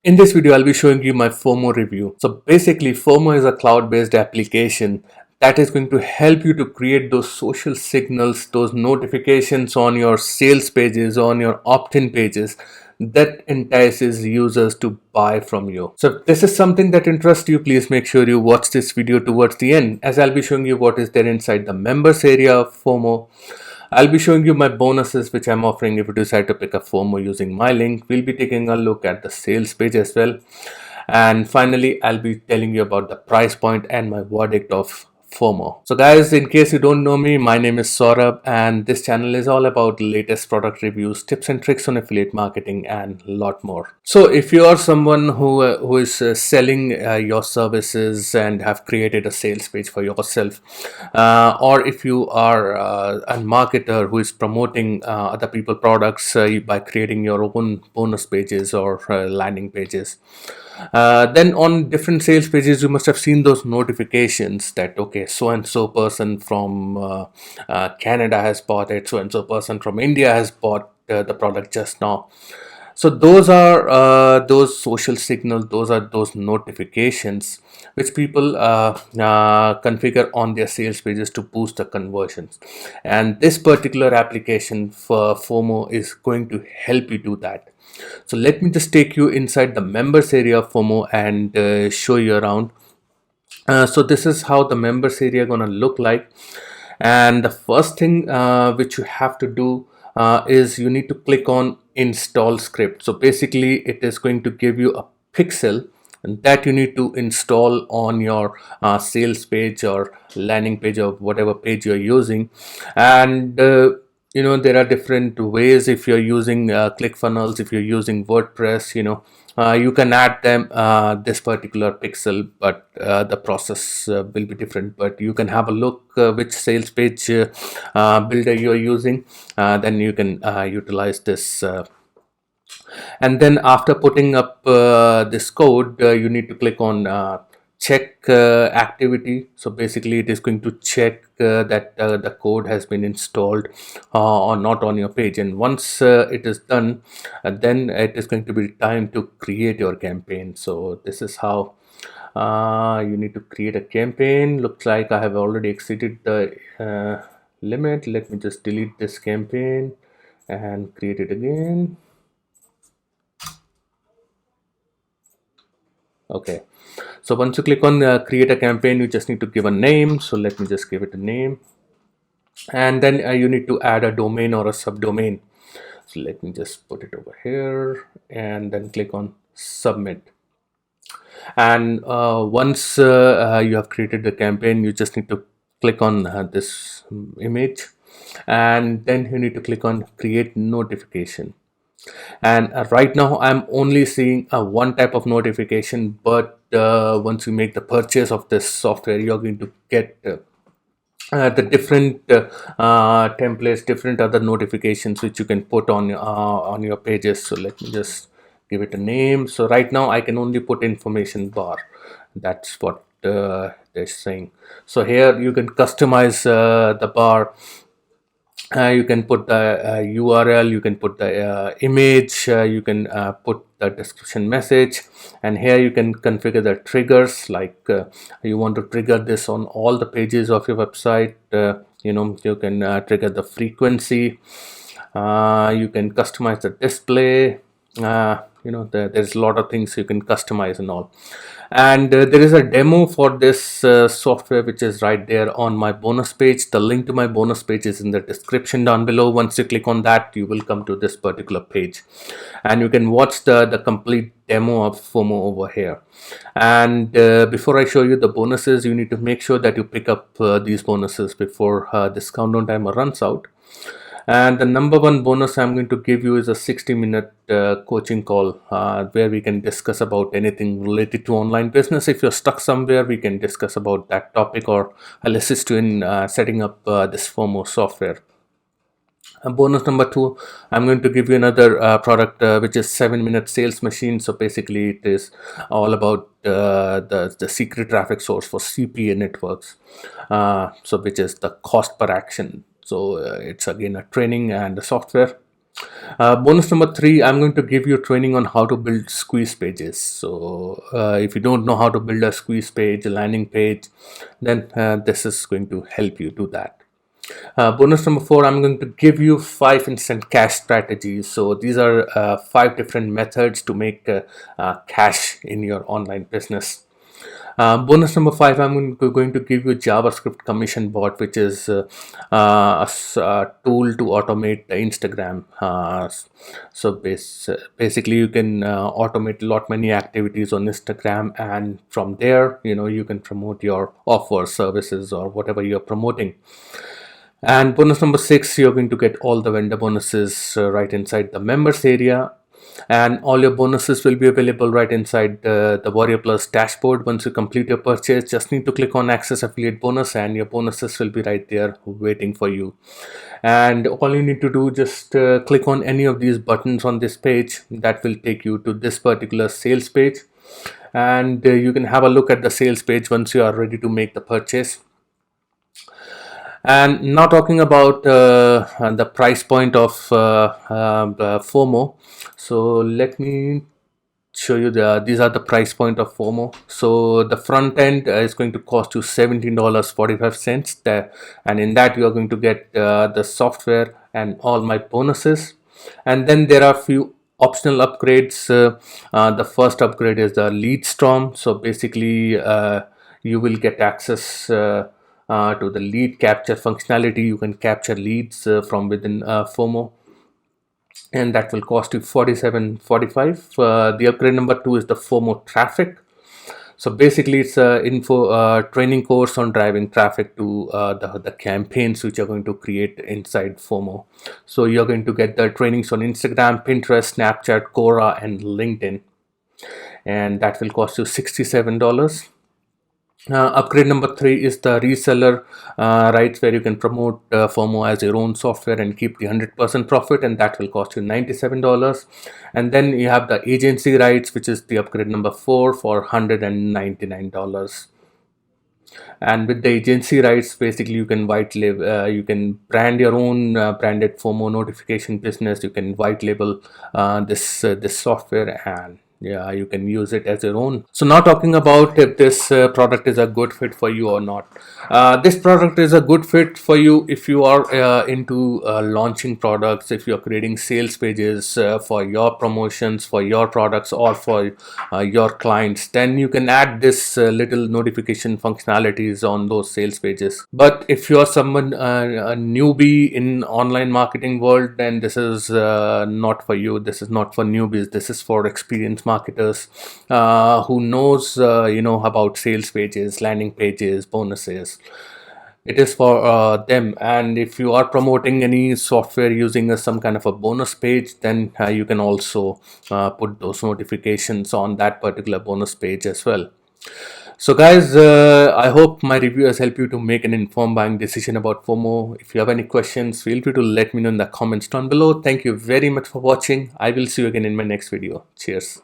In this video, I'll be showing you my FOMO review. So basically, FOMO is a cloud-based application that is going to help you to create those social signals, those notifications on your sales pages, on your opt-in pages that entices users to buy from you. So if this is something that interests you, please make sure you watch this video towards the end, as I'll be showing you what is there inside the members area of FOMO. I'll be showing you my bonuses which I'm offering if you decide to pick up FOMO using my link. We'll be taking a look at the sales page as well. And finally, I'll be telling you about the price point and my verdict of FOMO. So guys, in case you don't know me, my name is Saurabh and this channel is all about latest product reviews, tips and tricks on affiliate marketing and a lot more. So if you are someone who is selling your services and have created a sales page for yourself, or if you are a marketer who is promoting other people products by creating your own bonus pages or landing pages, then on different sales pages you must have seen those notifications that okay, so and so person from Canada has bought it, so and so person from India has bought the product just now. So those are those social signals, those are those notifications which people configure on their sales pages to boost the conversions. And this particular application for FOMO is going to help you do that. So let me just take you inside the members area of FOMO and show you around. So this is how the members area gonna look like. And the first thing which you have to do is you need to click on install script. So basically it is going to give you a pixel that you need to install on your sales page or landing page or whatever page you're using. And there are different ways. If you're using ClickFunnels, if you're using WordPress, you can add them this particular pixel, but the process will be different. But you can have a look which sales page builder you're using, then you can utilize this. And then after putting up this code, you need to click on check activity. So basically it is going to check that the code has been installed or not on your page. And once it is done, then it is going to be time to create your campaign. So this is how you need to create a campaign. Looks like I have already exceeded the limit. Let me just delete this campaign and create it again. Okay, so once you click on create a campaign, you just need to give a name. So let me just give it a name, and then you need to add a domain or a subdomain. So let me just put it over here and then click on submit. And once you have created the campaign, you just need to click on this image, and then you need to click on create notification. And right now I'm only seeing one type of notification, but once you make the purchase of this software, you're going to get the different templates, different other notifications which you can put on your pages. So let me just give it a name. So right now I can only put information bar. That's what they're saying. So here you can customize the bar. You can put the URL, you can put the image, you can put the description message, and here you can configure the triggers, like you want to trigger this on all the pages of your website. You can trigger the frequency, you can customize the display. There's a lot of things you can customize and all. And there is a demo for this software which is right there on my bonus page. The link to my bonus page is in the description down below. Once you click on that, you will come to this particular page and you can watch the complete demo of FOMO over here. And before I show you the bonuses, you need to make sure that you pick up these bonuses before this countdown timer runs out. And the number one bonus I'm going to give you is a 60-minute coaching call where we can discuss about anything related to online business. If you're stuck somewhere, we can discuss about that topic, or I'll assist you in setting up this FOMO software. Bonus number two, I'm going to give you another product which is 7-minute sales machine. So basically it is all about the secret traffic source for CPA networks, so which is the cost per action. So it's again a training and a software. Bonus number three, I'm going to give you training on how to build squeeze pages. So, if you don't know how to build a squeeze page, a landing page, then this is going to help you do that. Bonus number four, I'm going to give you 5 instant cash strategies. So, these are 5 different methods to make cash in your online business. Bonus number five, going to give you JavaScript commission bot, which is a tool to automate the Instagram. So basically, you can automate a lot many activities on Instagram, and from there, you can promote your offers, services, or whatever you're promoting. And bonus number six, you're going to get all the vendor bonuses right inside the members area. And all your bonuses will be available right inside the Warrior Plus dashboard. Once you complete your purchase, just need to click on Access Affiliate Bonus, and your bonuses will be right there waiting for you. And all you need to do, just click on any of these buttons on this page. That will take you to this particular sales page. And you can have a look at the sales page once you are ready to make the purchase. And now talking about the price point of FOMO. So let me show you these are the price point of FOMO. So the front end is going to cost you $17.45 there, and in that you are going to get the software and all my bonuses. And then there are few optional upgrades. The first upgrade is the lead storm. So basically you will get access to the lead capture functionality. You can capture leads from within FOMO, and that will cost you $47.45. The upgrade number two is the FOMO traffic. So basically, it's a training course on driving traffic to the campaigns which are going to create inside FOMO. So you're going to get the trainings on Instagram, Pinterest, Snapchat, Quora, and LinkedIn, and that will cost you $67. Upgrade number three is the reseller rights, where you can promote FOMO as your own software and keep the 100% profit, and that will cost you $97. And then you have the agency rights, which is the upgrade number four for $199. And with the agency rights, basically you can you can brand your own branded FOMO notification business. You can white label this software, and yeah, you can use it as your own. So now talking about if this product is a good fit for you or not. This product is a good fit for you if you are into launching products, if you're creating sales pages for your promotions, for your products, or for your clients. Then you can add this little notification functionalities on those sales pages. But if you are someone a newbie in online marketing world, then this is not for you. This is not for newbies. This is for experienced marketers who knows about sales pages, landing pages, bonuses. It is for them. And if you are promoting any software using some kind of a bonus page, then you can also put those notifications on that particular bonus page as well. So guys, I hope my review has helped you to make an informed buying decision about FOMO. If you have any questions, feel free to let me know in the comments down below. Thank you very much for watching. I will see you again in my next video. Cheers.